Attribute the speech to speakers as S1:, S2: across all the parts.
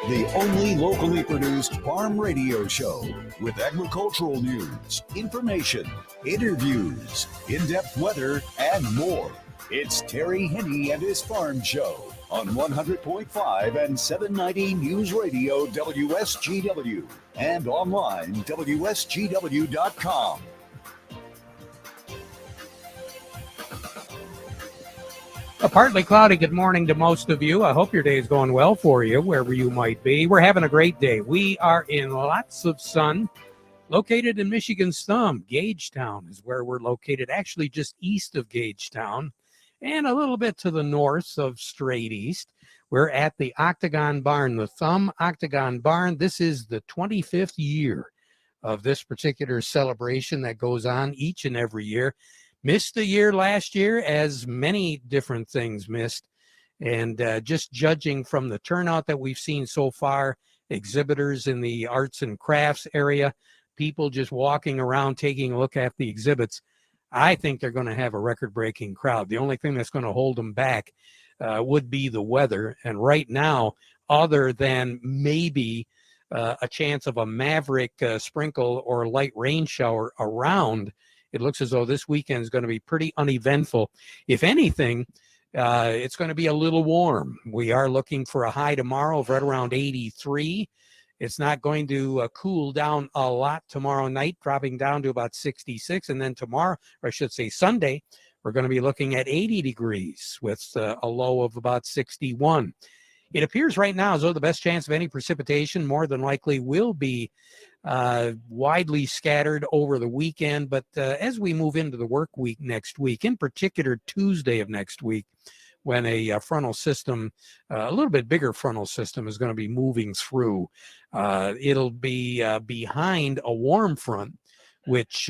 S1: the only locally produced farm radio show with agricultural news, information, interviews, in-depth weather, and more. It's Terry Henne and his Farm Show on 100.5 and 790 News Radio WSGW and online WSGW.com.
S2: A partly cloudy good morning to most of you. I hope your day is going well for you, wherever you might be. We're having a great day. We are in lots of sun, located in Michigan's thumb. Gagetown is where we're located, actually just east of Gagetown and a little bit to the north of straight east. We're at the Octagon Barn, the Thumb Octagon Barn. This is the 25th year of this particular celebration that goes on each and every year. Missed a year last year, as many different things missed. And just judging from the turnout that we've seen so far, exhibitors in the arts and crafts area, people just walking around taking a look at the exhibits, I think they're going to have a record-breaking crowd. The only thing that's going to hold them back would be the weather. And right now, other than maybe a chance of a maverick sprinkle or light rain shower around, it looks as though this weekend is going to be pretty uneventful. If anything, it's going to be a little warm. We are looking for a high tomorrow of right around 83. It's not going to cool down a lot tomorrow night, dropping down to about 66. And then tomorrow, or I should say Sunday, we're going to be looking at 80 degrees with a low of about 61. It appears right now as though the best chance of any precipitation more than likely will be widely scattered over the weekend. But as we move into the work week next week, in particular Tuesday of next week, when a frontal system, a little bit bigger frontal system, is going to be moving through, it'll be behind a warm front, which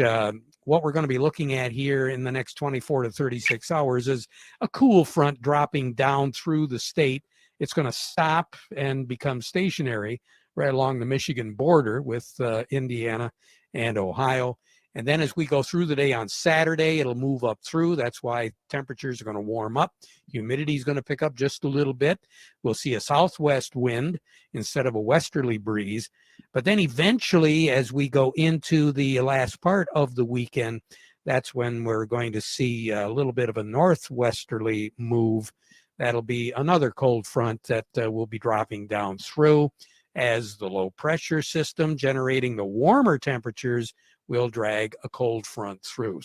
S2: what we're going to be looking at here in the next 24 to 36 hours is a cool front dropping down through the state. It's going to stop and become stationary right along the Michigan border with Indiana and Ohio. And then as we go through the day on Saturday, it'll move up through. That's why temperatures are going to warm up. Humidity is going to pick up just a little bit. We'll see a southwest wind instead of a westerly breeze. But then eventually, as we go into the last part of the weekend, that's when we're going to see a little bit of a northwesterly move. That'll be another cold front that will be dropping down through, as the low pressure system generating the warmer temperatures will drag a cold front through.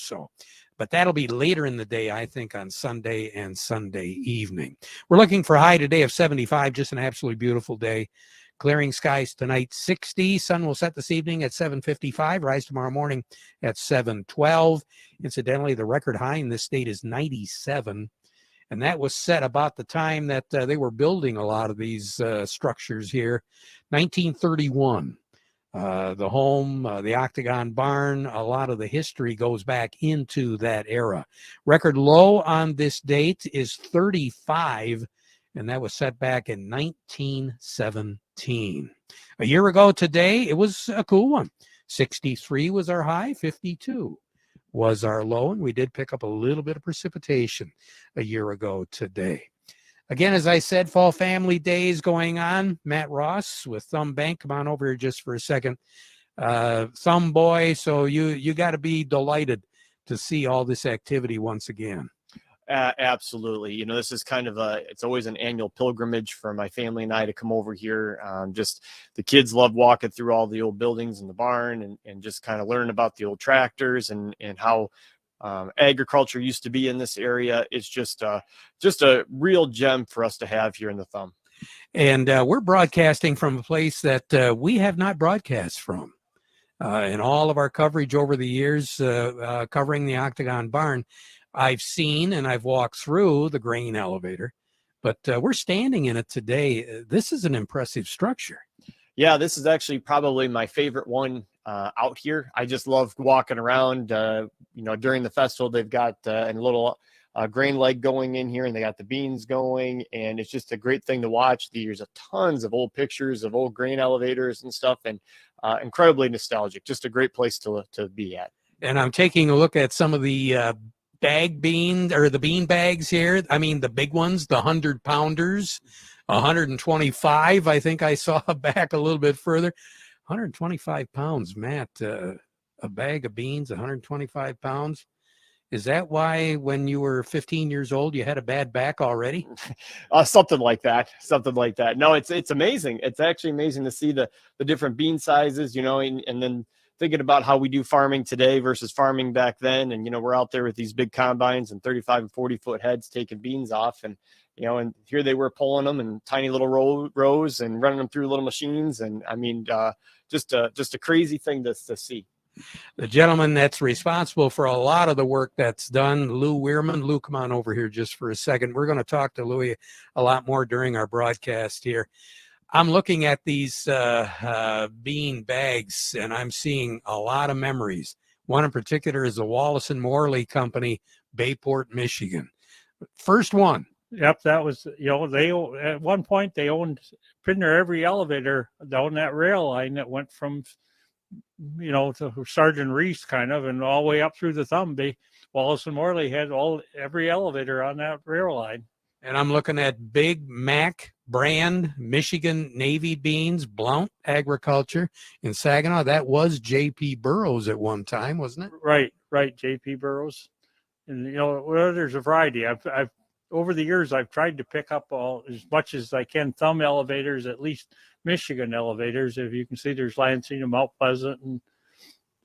S2: But that'll be later in the day, I think, on Sunday and Sunday evening. We're looking for a high today of 75, just an absolutely beautiful day. Clearing skies tonight, 60. Sun will set this evening at 7:55, rise tomorrow morning at 7:12. Incidentally, the record high in this state is 97. And that was set about the time that they were building a lot of these structures here. 1931, the home, the Octagon Barn, a lot of the history goes back into that era. Record low on this date is 35, and that was set back in 1917. A year ago today, it was a cool one. 63 was our high, 52 was our low, and we did pick up a little bit of precipitation a year ago today. Again, as I said, Fall Family Days going on. Matt Ross with Thumb Bank, come on over here just for a second. Thumb boy, so you got to be delighted to see all this activity once again.
S3: Absolutely. You know, this is kind of it's always an annual pilgrimage for my family and I to come over here. Just the kids love walking through all the old buildings in the barn and just kind of learn about the old tractors and how agriculture used to be in this area. It's just a real gem for us to have here in the Thumb.
S2: And we're broadcasting from a place that we have not broadcast from. In all of our coverage over the years, covering the Octagon Barn, I've seen and I've walked through the grain elevator, but we're standing in it today. This is an impressive structure.
S3: Yeah, this is actually probably my favorite one out here. I just love walking around. During the festival, they've got a little grain leg going in here, and they got the beans going, and it's just a great thing to watch. There's tons of old pictures of old grain elevators and stuff, and incredibly nostalgic. Just a great place to be at.
S2: And I'm taking a look at some of the bag beans or the bean bags here. I mean, the big ones, the 100-pounders. 125, I think I saw back a little bit further. 125 pounds, Matt. A bag of beans, 125 pounds. Is that why when you were 15 years old, you had a bad back already?
S3: Something like that. Something like that. No, it's amazing. It's actually amazing to see the different bean sizes, and then thinking about how we do farming today versus farming back then. And, we're out there with these big combines and 35 and 40-foot heads taking beans off. And, and here they were pulling them in tiny little rows and running them through little machines. And I mean, just a crazy thing to see.
S2: The gentleman that's responsible for a lot of the work that's done, Lou Weirman. Lou, come on over here just for a second. We're going to talk to Louie a lot more during our broadcast here. I'm looking at these bean bags, and I'm seeing a lot of memories. One in particular is the Wallace and Morley Company, Bayport, Michigan. First one.
S4: Yep, that was, they at one point they owned pretty near every elevator down that rail line that went from to Sergeant Reese kind of, and all the way up through the Thumb. Wallace and Morley had every elevator on that rail line.
S2: And I'm looking at Big Mac brand Michigan Navy beans, Blount Agriculture in Saginaw. That was J.P. Burroughs at one time, wasn't it?
S4: Right, J.P. Burroughs. And there's a variety. I've over the years I've tried to pick up as much as I can Thumb elevators, at least Michigan elevators. If you can see, there's Lansing and Mount Pleasant and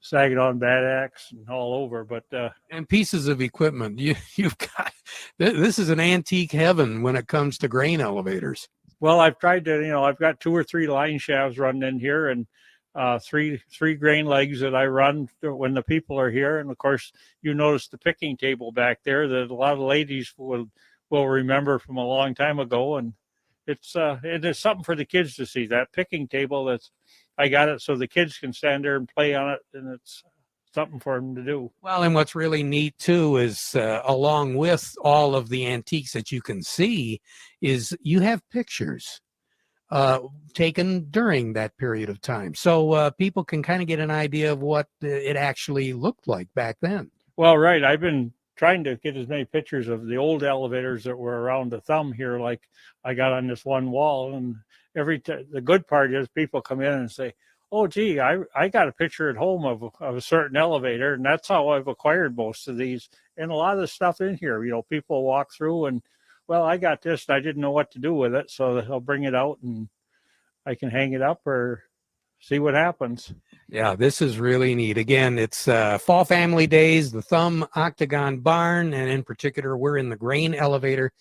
S4: Saginaw and Bad Axe and all over. But
S2: and pieces of equipment. You've got this is an antique heaven when it comes to grain elevators.
S4: Well, I've tried to, I've got 2 or 3 line shafts running in here, and three grain legs that I run when the people are here. And of course, you notice the picking table back there that a lot of ladies will remember from a long time ago, and it's something for the kids to see. That picking table, I got it so the kids can stand there and play on it, and it's something for them to do.
S2: Well, and what's really neat too is along with all of the antiques that you can see is you have pictures taken during that period of time, so people can kind of get an idea of what it actually looked like back then.
S4: Well, right. I've been trying to get as many pictures of the old elevators that were around the Thumb here, like I got on this one wall. And the good part is people come in and say, "Oh, gee, I got a picture at home of a certain elevator," and that's how I've acquired most of these. And a lot of the stuff in here, people walk through and, well, I got this, and I didn't know what to do with it, so they'll bring it out and I can hang it up or see what happens.
S2: Yeah, this is really neat. Again, it's Fall Family Days, the Thumb Octagon Barn, and in particular, we're in the grain elevator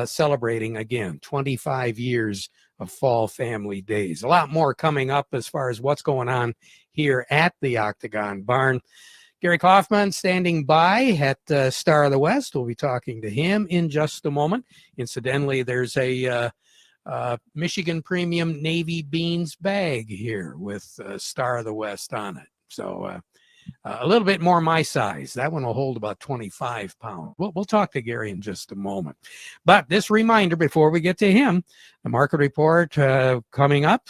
S2: celebrating, again, 25 years of Fall Family Days. A lot more coming up as far as what's going on here at the Octagon Barn. Gary Kaufman standing by at Star of the West. We'll be talking to him in just a moment. Incidentally, there's a Michigan Premium Navy Beans bag here with Star of the West on it. So a little bit more my size. That one will hold about 25 pounds. We'll talk to Gary in just a moment. But this reminder before we get to him, the market report coming up,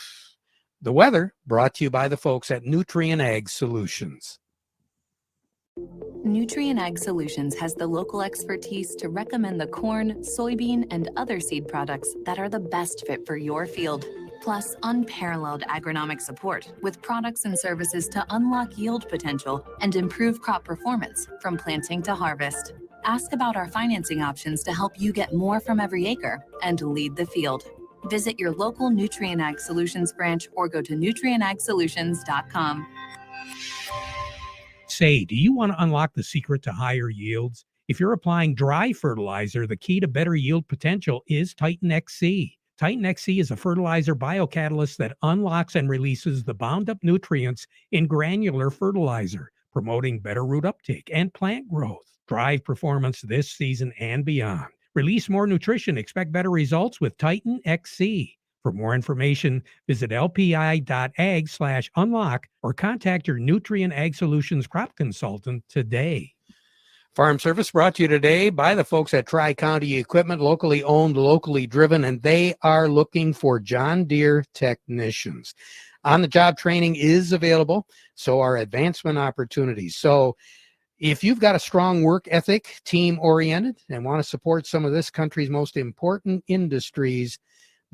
S2: the weather brought to you by the folks at Nutrien Ag Solutions.
S5: Nutrien Ag Solutions has the local expertise to recommend the corn, soybean, and other seed products that are the best fit for your field. Plus, unparalleled agronomic support with products and services to unlock yield potential and improve crop performance from planting to harvest. Ask about our financing options to help you get more from every acre and lead the field. Visit your local Nutrien Ag Solutions branch or go to nutrienagsolutions.com.
S2: Say, do you want to unlock the secret to higher yields? If you're applying dry fertilizer, the key to better yield potential is Titan XC. Titan XC is a fertilizer biocatalyst that unlocks and releases the bound-up nutrients in granular fertilizer, promoting better root uptake and plant growth. Drive performance this season and beyond. Release more nutrition. Expect better results with Titan XC. For more information, visit lpi.ag/unlock or contact your Nutrien Ag Solutions crop consultant today. Farm Service brought to you today by the folks at Tri-County Equipment, locally owned, locally driven, and they are looking for John Deere technicians. On-the-job training is available, so are advancement opportunities. So if you've got a strong work ethic, team-oriented, and want to support some of this country's most important industries,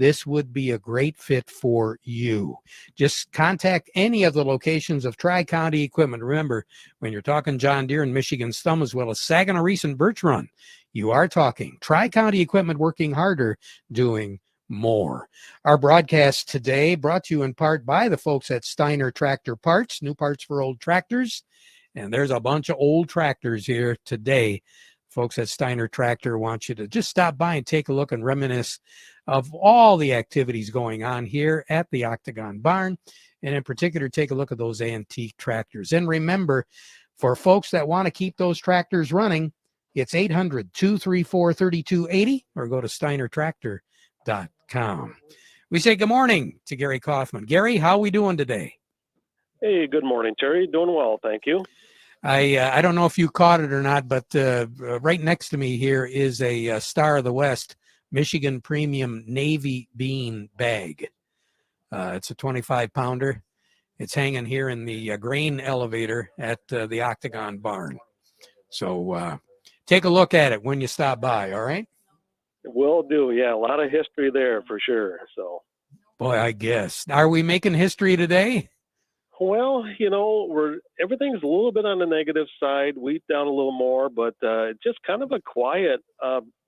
S2: this would be a great fit for you. Just contact any of the locations of Tri-County Equipment. Remember, when you're talking John Deere and Michigan's Thumb, as well as Saginaw Reese and Birch Run, you are talking Tri-County Equipment, working harder, doing more. Our broadcast today brought to you in part by the folks at Steiner Tractor Parts, new parts for old tractors. And there's a bunch of old tractors here today. Folks at Steiner Tractor want you to just stop by and take a look and reminisce of all the activities going on here at the Octagon Barn. And in particular, take a look at those antique tractors. And remember, for folks that want to keep those tractors running, it's 800-234-3280 or go to steinertractor.com. We say good morning to Gary Kaufman. Gary, how are we doing today?
S6: Hey, good morning, Terry. Doing well, thank you.
S2: I don't know if you caught it or not, but right next to me here is a Star of the West Michigan Premium Navy Bean bag. It's a 25-pounder. It's hanging here in the grain elevator at the Octagon Barn. So take a look at it when you stop by, all right?
S6: Will do, yeah. A lot of history there for sure. So,
S2: boy, I guess. Are we making history today?
S6: Well, everything's a little bit on the negative side. Wheat down a little more, but just kind of a quiet,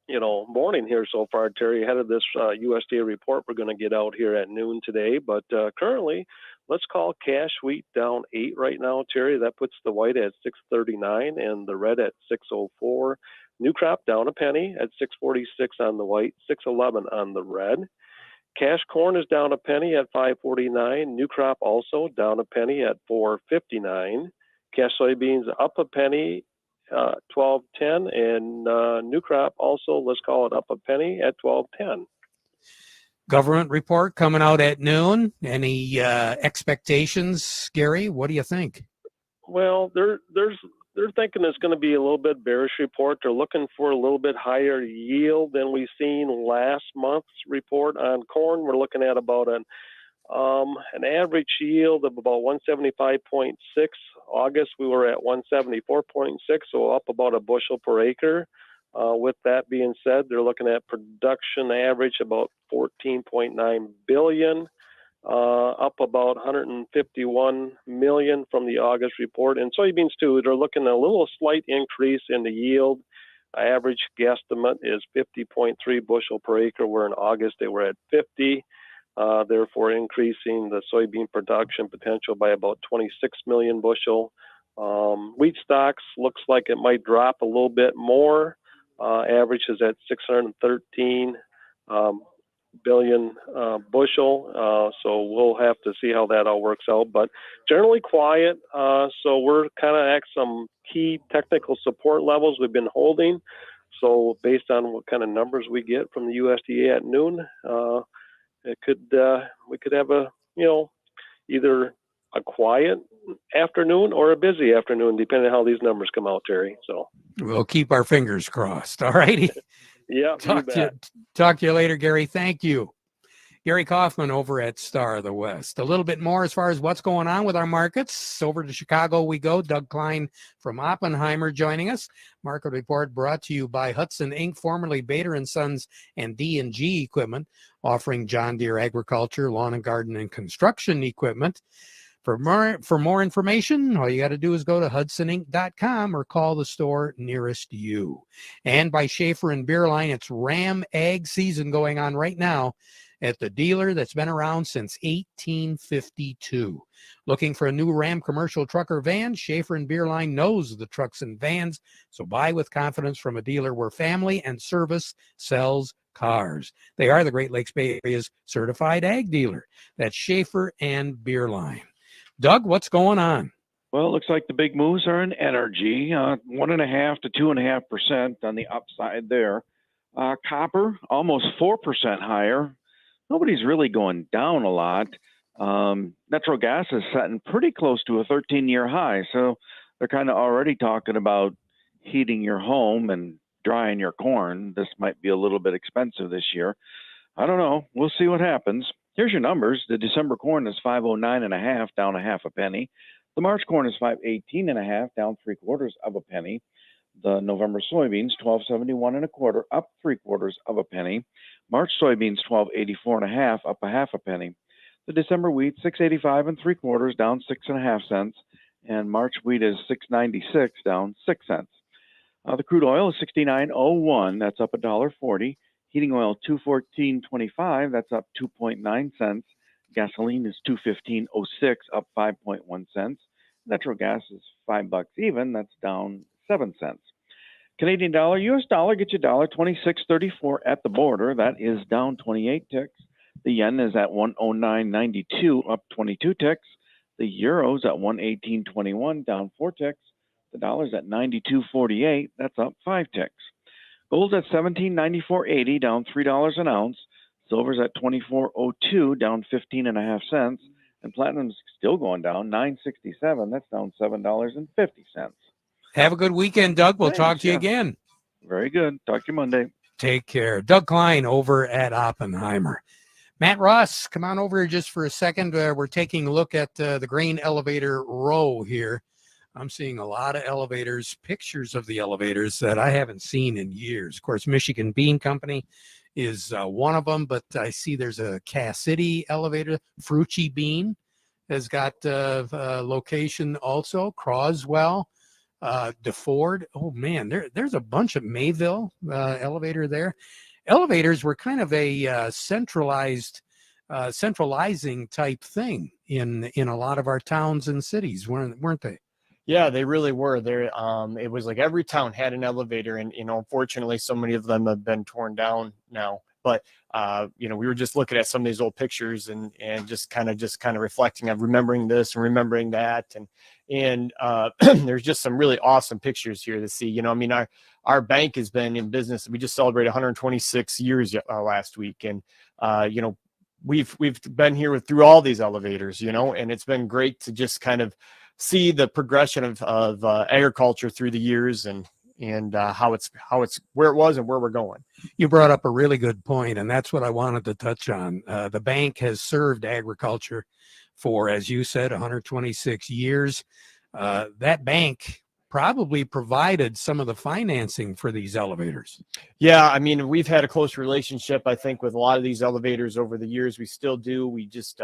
S6: morning here so far, Terry. Ahead of this USDA report we're going to get out here at noon today. But currently, let's call cash wheat down 8 right now, Terry. That puts the white at 639 and the red at 604. New crop down a penny at 646 on the white, 611 on the red. Cash corn is down a penny at 549. New crop also down a penny at 459. Cash soybeans up a penny, 1210, and new crop also, let's call it up a penny at 1210.
S2: Government report coming out at noon. Any expectations, Gary? What do you think?
S6: Well, they're thinking it's going to be a little bit bearish report. They're looking for a little bit higher yield than we've seen last month's report on corn. We're looking at about an average yield of about 175.6. August we were at 174.6, so up about a bushel per acre. With that being said, they're looking at production average about 14.9 billion. Up about 151 million from the August report. And soybeans too, they're looking at a little slight increase in the yield. Average guesstimate is 50.3 bushel per acre, where in August they were at 50. Therefore increasing the soybean production potential by about 26 million bushel. Wheat stocks looks like it might drop a little bit more. Average is at 613 billion bushel. So we'll have to see how that all works out, but generally quiet. So we're kind of at some key technical support levels we've been holding. So based on what kind of numbers we get from the USDA at noon, we could have either a quiet afternoon or a busy afternoon, depending on how these numbers come out, Terry. So
S2: we'll keep our fingers crossed. All righty.
S6: Yeah.
S2: Talk to you later, Gary. Thank you. Gary Kaufman over at Star of the West. A little bit more as far as what's going on with our markets. Over to Chicago we go. Doug Klein from Oppenheimer joining us. Market report brought to you by Hudson Inc., formerly Bader & Sons and D&G Equipment, offering John Deere agriculture, lawn and garden, and construction equipment. For more information, all you got to do is go to HudsonInc.com or call the store nearest you. And by Schaefer and Beerline, it's Ram Ag season going on right now at the dealer that's been around since 1852. Looking for a new Ram commercial truck or van? Schaefer and Beerline knows the trucks and vans, so buy with confidence from a dealer where family and service sells cars. They are the Great Lakes Bay Area's certified ag dealer. That's Schaefer and Beerline. Doug, what's going on?
S7: Well, it looks like the big moves are in energy, 1.5% to 2.5% on the upside there. Copper, almost 4% higher. Nobody's really going down a lot. Natural gas is setting pretty close to a 13-year high, so they're kind of already talking about heating your home and drying your corn. This might be a little bit expensive this year. I don't know. We'll see what happens. Here's your numbers. The December corn is 509.5, down a half a penny. The March corn is 518.5, down 3/4 of a penny. The November soybeans, 12.71 and a quarter, up 3/4 of a penny. March soybeans, 12.84 and a half, up a half a penny. The December wheat, 6.85 and 3/4, down 6.5 cents. And March wheat is 6.96, down 6 cents. The crude oil is 69.01, that's up $1.40. Heating oil, 214.25, that's up 2.9 cents. Gasoline is 215.06, up 5.1 cents. Natural gas is $5 even, that's down 7 cents. Canadian dollar, US dollar, get you $1.2634 at the border. That is down 28 ticks. The yen is at 109.92, up 22 ticks. The euro's at 118.21, down 4 ticks. The dollar's at 92.48, that's up 5 ticks. Gold's at 17.94.80, down $3 an ounce. Silver's at 24.02, down 15.5 cents. And platinum's still going down, 9.67, that's down $7.50.
S2: Have a good weekend, Doug. We'll
S7: Thanks,
S2: talk to you
S7: yeah.
S2: again.
S7: Very good. Talk to you Monday.
S2: Take care. Doug Klein over at Oppenheimer. Matt Ross, come on over here just for a second. We're taking a look at the grain elevator row here. I'm seeing a lot of elevators, pictures of the elevators that I haven't seen in years. Of course, Michigan Bean Company is one of them, but I see there's a Cass City elevator. Frucci Bean has got a location also. Croswell. DeFord. Oh man, there's a bunch of Mayville elevator there. Elevators were kind of a centralizing type thing in a lot of our towns and cities, weren't they?
S3: Yeah, they really were. There, it was like every town had an elevator, and unfortunately, so many of them have been torn down now. But we were just looking at some of these old pictures and just kind of reflecting on remembering this and remembering that, and there's just some really awesome pictures here to see. Our bank has been in business. We just celebrated 126 years last week, and we've been here through all these elevators, and it's been great to just kind of see the progression of agriculture through the years and how it's where it was and where we're going.
S2: You brought up a really good point, and that's what I wanted to touch on. The bank has served agriculture for, as you said, 126 years. That bank probably provided some of the financing for these elevators.
S3: Yeah, I mean, we've had a close relationship, I think, with a lot of these elevators over the years. We still do. We just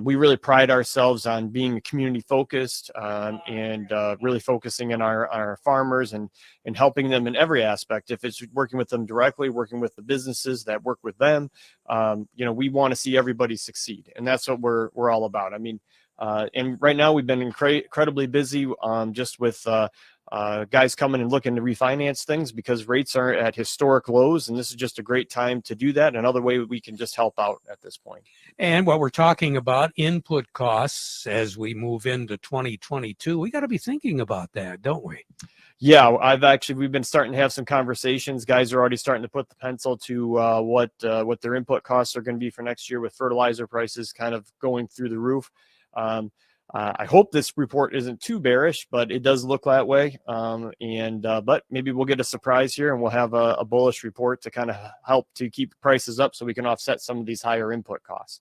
S3: we really pride ourselves on being community focused and really focusing on our farmers and helping them in every aspect. If it's working with them directly, working with the businesses that work with them, we want to see everybody succeed, and that's what we're all about. I mean, and right now we've been incredibly busy just with guys coming and looking to refinance things because rates are at historic lows, and this is just a great time to do that. Another way we can just help out at this point.
S2: And what we're talking about, input costs as we move into 2022, we got to be thinking about that, don't we?
S3: Yeah, we've been starting to have some conversations. Guys are already starting to put the pencil to what their input costs are going to be for next year, with fertilizer prices kind of going through the roof. I hope this report isn't too bearish, but it does look that way. But maybe we'll get a surprise here and we'll have a bullish report to kind of help to keep prices up so we can offset some of these higher input costs.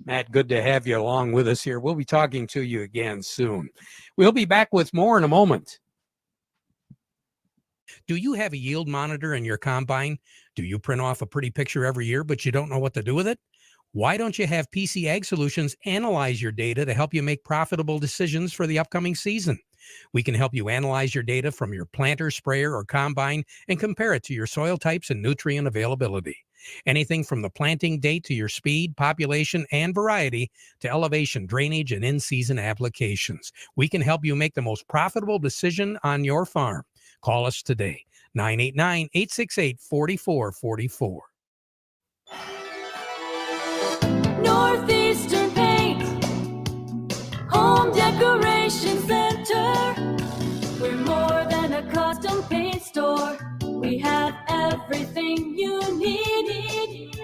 S2: Matt, good to have you along with us here. We'll be talking to you again soon. We'll be back with more in a moment. Do you have a yield monitor in your combine? Do you print off a pretty picture every year, but you don't know what to do with it? Why don't you have PC Ag Solutions analyze your data to help you make profitable decisions for the upcoming season? We can help you analyze your data from your planter, sprayer, or combine and compare it to your soil types and nutrient availability. Anything from the planting date to your speed, population, and variety to elevation, drainage, and in-season applications. We can help you make the most profitable decision on your farm. Call us today, 989-868-4444.
S8: Northeastern Paint, Home Decoration Center. We're more than a custom paint store. We have everything you need.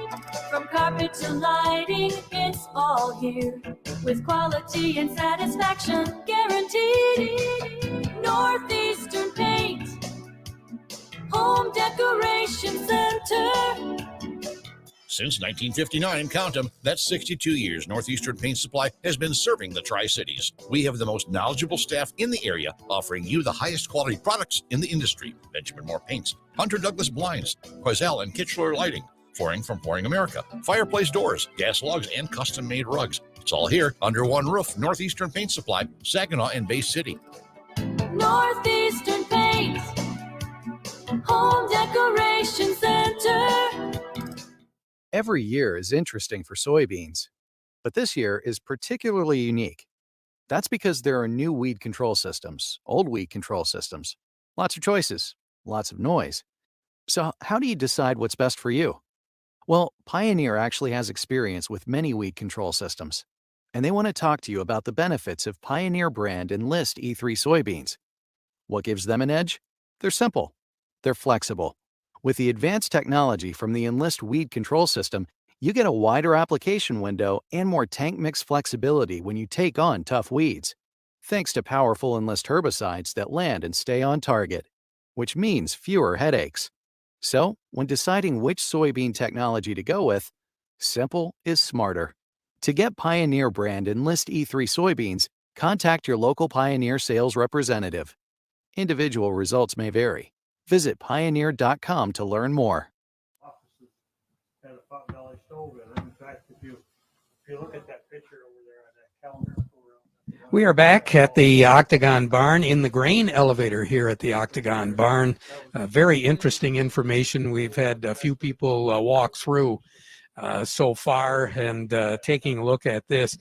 S8: From carpet to lighting, it's all here. With quality and satisfaction guaranteed. Northeastern Paint, Home Decoration Center.
S9: Since 1959, count them, that's 62 years Northeastern Paint Supply has been serving the Tri-Cities. We have the most knowledgeable staff in the area, offering you the highest quality products in the industry. Benjamin Moore Paints, Hunter Douglas Blinds, Quazell and Kitchener Lighting, Flooring from Flooring America, fireplace doors, gas logs, and custom-made rugs. It's all here under one roof. Northeastern Paint Supply, Saginaw and Bay City.
S8: Northeastern Paint, Home Decoration Center.
S10: Every year is interesting for soybeans, but this year is particularly unique. That's because there are new weed control systems, old weed control systems, lots of choices, lots of noise. So how do you decide what's best for you? Well, Pioneer actually has experience with many weed control systems, and they want to talk to you about the benefits of Pioneer brand Enlist E3 soybeans. What gives them an edge? They're simple. They're flexible. With the advanced technology from the Enlist weed control system, you get a wider application window and more tank mix flexibility when you take on tough weeds, thanks to powerful Enlist herbicides that land and stay on target, which means fewer headaches. So, when deciding which soybean technology to go with, simple is smarter. To get Pioneer brand Enlist E3 soybeans, contact your local Pioneer sales representative. Individual results may vary. Visit pioneer.com to learn more.
S4: Had a pot-belly stove in it. In fact, if you look at that picture over there on that calendar.
S2: We are back at the Octagon Barn in the grain elevator here at the Octagon Barn. Very interesting information. We've had a few people walk through so far and taking a look at this.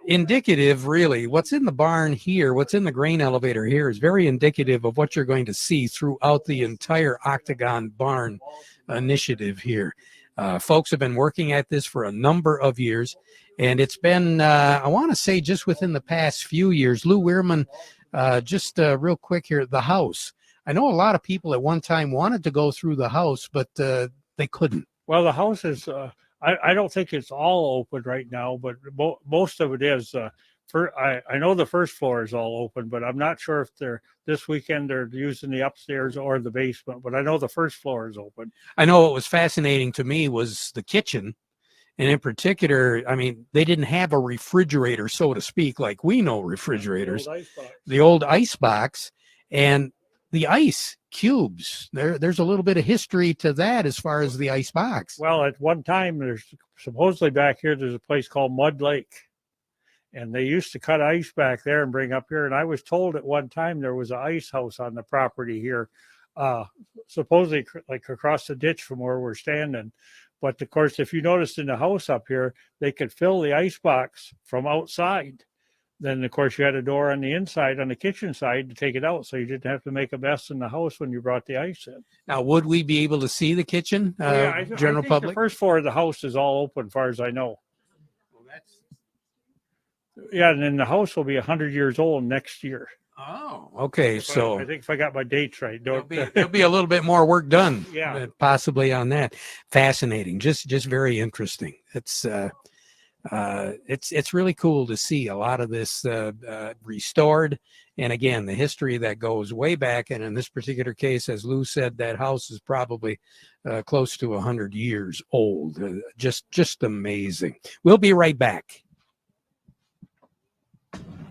S2: Indicative, really, what's in the barn here, what's in the grain elevator here is very indicative of what you're going to see throughout the entire Octagon Barn initiative here. Folks have been working at this for a number of years, and it's been, I want to say, just within the past few years. Lou Weirman, just real quick here, the house. I know a lot of people at one time wanted to go through the house, but they couldn't.
S4: Well, the house is, I don't think it's all open right now, but most of it is. I know the first floor is all open, but I'm not sure if this weekend they're using the upstairs or the basement, but I know the first floor is open.
S2: I know what was fascinating to me was the kitchen. And in particular, I mean, they didn't have a refrigerator, so to speak, like we know refrigerators. The old ice box and the ice cubes. There's a little bit of history to that as far as the ice box.
S4: Well, at one time, there's supposedly back here, there's a place called Mud Lake. And they used to cut ice back there and bring up here. And I was told at one time there was an ice house on the property here, supposedly like across the ditch from where we're standing. But of course, if you noticed in the house up here, they could fill the ice box from outside. Then, of course, you had a door on the inside, on the kitchen side, to take it out, so you didn't have to make a mess in the house when you brought the ice in.
S2: Now, would we be able to see the kitchen, general public?
S4: The first floor of the house is all open, as far as I know. Yeah, and then the house will be 100 years old next year.
S2: Oh, okay. So
S4: I think if I got my dates right,
S2: there'll be a little bit more work done.
S4: Yeah,
S2: possibly on that. Fascinating. Just very interesting. It's really cool to see a lot of this restored. And again, the history that goes way back. And in this particular case, as Lou said, that house is probably close to 100 years old. Just amazing. We'll be right back.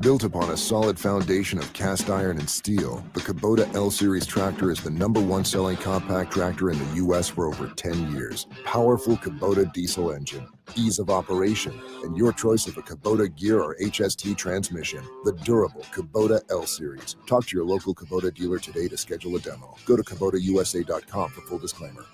S11: Built upon a solid foundation of cast iron and steel, the Kubota L-Series tractor is the #1 selling compact tractor in the U.S. for over 10 years. Powerful Kubota diesel engine, ease of operation, and your choice of a Kubota gear or HST transmission. The durable Kubota L-Series. Talk to your local Kubota dealer today to schedule a demo. Go to KubotaUSA.com for full disclaimer.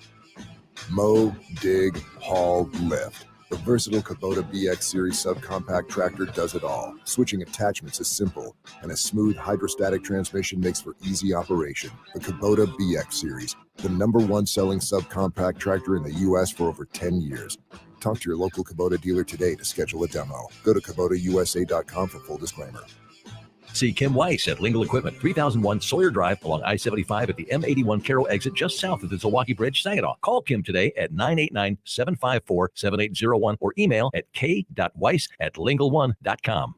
S11: Mow, dig, haul, lift. The versatile Kubota BX Series subcompact tractor does it all. Switching attachments is simple, and a smooth hydrostatic transmission makes for easy operation. The Kubota BX Series, the #1 selling subcompact tractor in the U.S. for over 10 years. Talk to your local Kubota dealer today to schedule a demo. Go to KubotaUSA.com for full disclaimer.
S12: See Kim Weiss at Lingle Equipment, 3001 Sawyer Drive along I-75 at the M81 Carroll exit just south of the Zilwaukee Bridge, Saginaw. Call Kim today at 989-754-7801 or email at k.weiss@lingle1.com.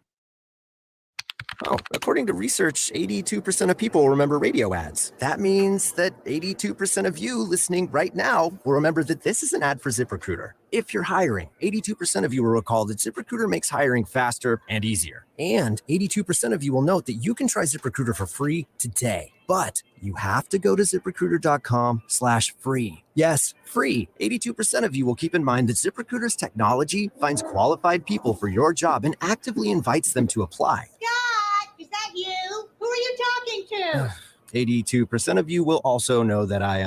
S13: Oh, according to research, 82% of people remember radio ads. That means that 82% of you listening right now will remember that this is an ad for ZipRecruiter. If you're hiring, 82% of you will recall that ZipRecruiter makes hiring faster and easier. And 82% of you will note that you can try ZipRecruiter for free today. But you have to go to ZipRecruiter.com/free. Yes, free. 82% of you will keep in mind that ZipRecruiter's technology finds qualified people for your job and actively invites them to apply.
S14: Is that you? Who are you talking to?
S13: 82% of you will also know that I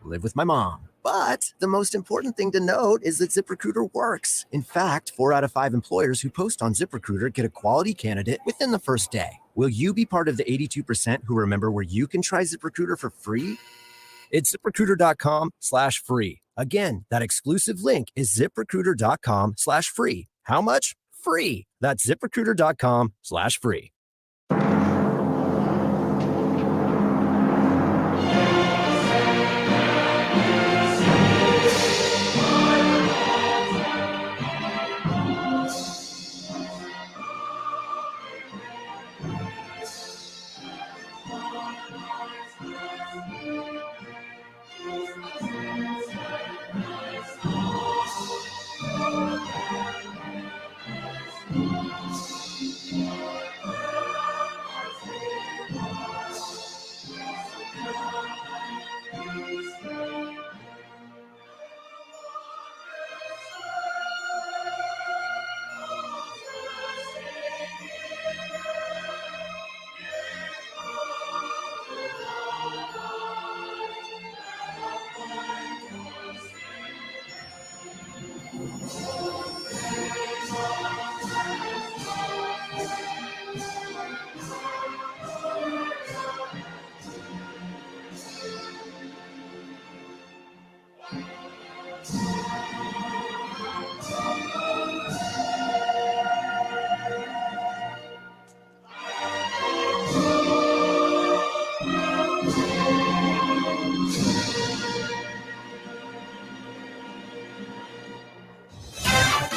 S13: live with my mom. But the most important thing to note is that ZipRecruiter works. In fact, 4 out of 5 employers who post on ZipRecruiter get a quality candidate within the first day. Will you be part of the 82% who remember where you can try ZipRecruiter for free? It's ZipRecruiter.com/free. Again, that exclusive link is ZipRecruiter.com/free. How much? Free. That's ZipRecruiter.com/free.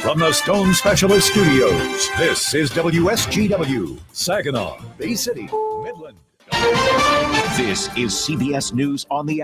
S1: From the Stone Specialist Studios, this is WSGW, Saginaw, Bay City, Midland. This is CBS News on the